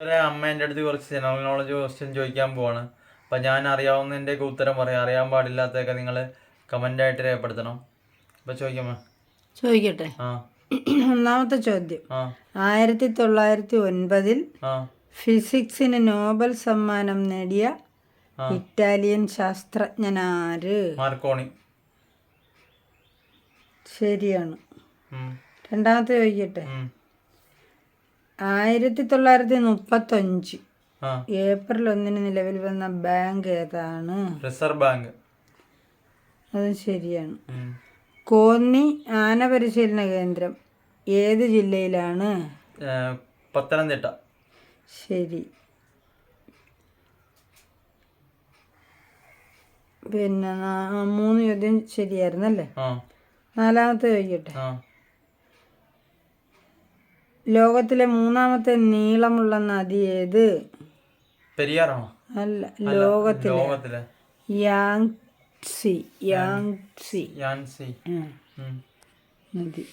അമ്മ എൻ്റെ അടുത്ത് കുറച്ച് ജനറൽ നോളജ് ക്വസ്റ്റ്യൻ ചോദിക്കാൻ പോവാണ്. അപ്പം ഞാൻ അറിയാവുന്നതിൻ്റെയൊക്കെ ഉത്തരം പറയാം. അറിയാൻ പാടില്ലാത്തതൊക്കെ നിങ്ങൾ കമൻ്റായിട്ട് രേഖപ്പെടുത്തണം. അപ്പം ചോദിക്കട്ടെ. ഒന്നാമത്തെ ചോദ്യം, 1909 ഫിസിക്സിന് നോബൽ സമ്മാനം നേടിയ ഇറ്റാലിയൻ ശാസ്ത്രജ്ഞനാര്? മാർക്കോണി. ശരിയാണ്. രണ്ടാമത്തെ ചോദിക്കട്ടെ, 1935 ഏപ്രിൽ 1 നിലവിൽ വന്ന ബാങ്ക് ഏതാണ്? Reserve bank. അത് ശരിയാണ്. കോന്നി ആന പരിശീലന കേന്ദ്രം ഏത് ജില്ലയിലാണ്? പത്തനംതിട്ട. ശരി. പിന്നെ 3 ചോദ്യം ശരിയായിരുന്നല്ലേ? നാലാമത്തെ ചോദിക്കട്ടെ, ലോകത്തിലെ മൂന്നാമത്തെ നീളമുള്ള നദി ഏത്? പെരിയാറാണോ? അല്ല, ലോകത്തിലെ യാങ്സി നദി.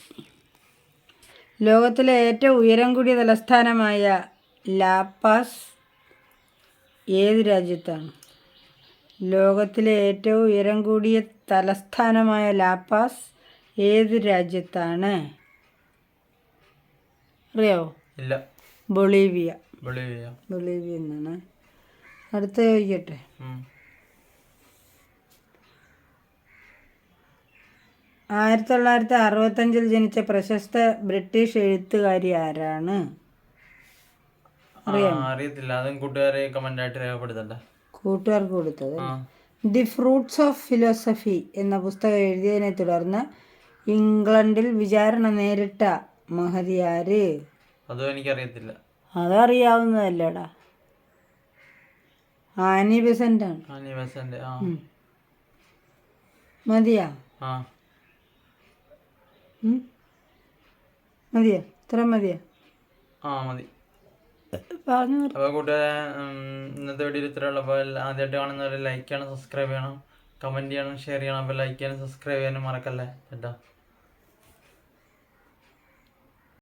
ലോകത്തിലെ ഏറ്റവും ഉയരം കൂടിയ തലസ്ഥാനമായ ലാപാസ് ഏത് രാജ്യത്താണ്? ലോകത്തിലെ ഏറ്റവും ഉയരം കൂടിയ തലസ്ഥാനമായ ലാപാസ് ഏത് രാജ്യത്താണ്? അറിയാവോ? ഇല്ല. ബൊളീവിയ ബൊളീവിയ എന്നാണ്. അടുത്ത ചോദിക്കട്ടെ, 1965 ജനിച്ച പ്രശസ്ത ബ്രിട്ടീഷ് എഴുത്തുകാരി ആരാണ്? അറിയത്തില്ല. അതും കൂട്ടുകാരെ കമന്റായിട്ട് രേഖപ്പെടുത്തണ്ട. കൂട്ടുകാർക്ക് കൊടുത്തത്. ദി ഫ്രൂട്ട്സ് ഓഫ് ഫിലോസഫി എന്ന പുസ്തകം എഴുതിയതിനെ തുടർന്ന് ഇംഗ്ലണ്ടിൽ വിചാരണ നേരിട്ട മഹതി ആര്? അതും എനിക്കറിയത്തില്ല. അതറിയാവുന്നതല്ലേടാ, ആനി ബെസന്റ് ആണ്. മതിയാ? ഇത്ര മതിയാ? മതി. അപ്പോൾ കൂട്ടുകാരെ, ഇന്നത്തെ വീഡിയോയിൽ ഇത്ര ഉള്ളപ്പോൾ ആദ്യമായിട്ട് കാണുന്നവരെ ലൈക്ക് ചെയ്യണം, സബ്സ്ക്രൈബ് ചെയ്യണം, കമൻറ്റ് ചെയ്യണം, ഷെയർ ചെയ്യണം. അപ്പോൾ ലൈക്ക് ചെയ്യാനും സബ്സ്ക്രൈബ് ചെയ്യാനും മറക്കല്ലേ കേട്ടോ.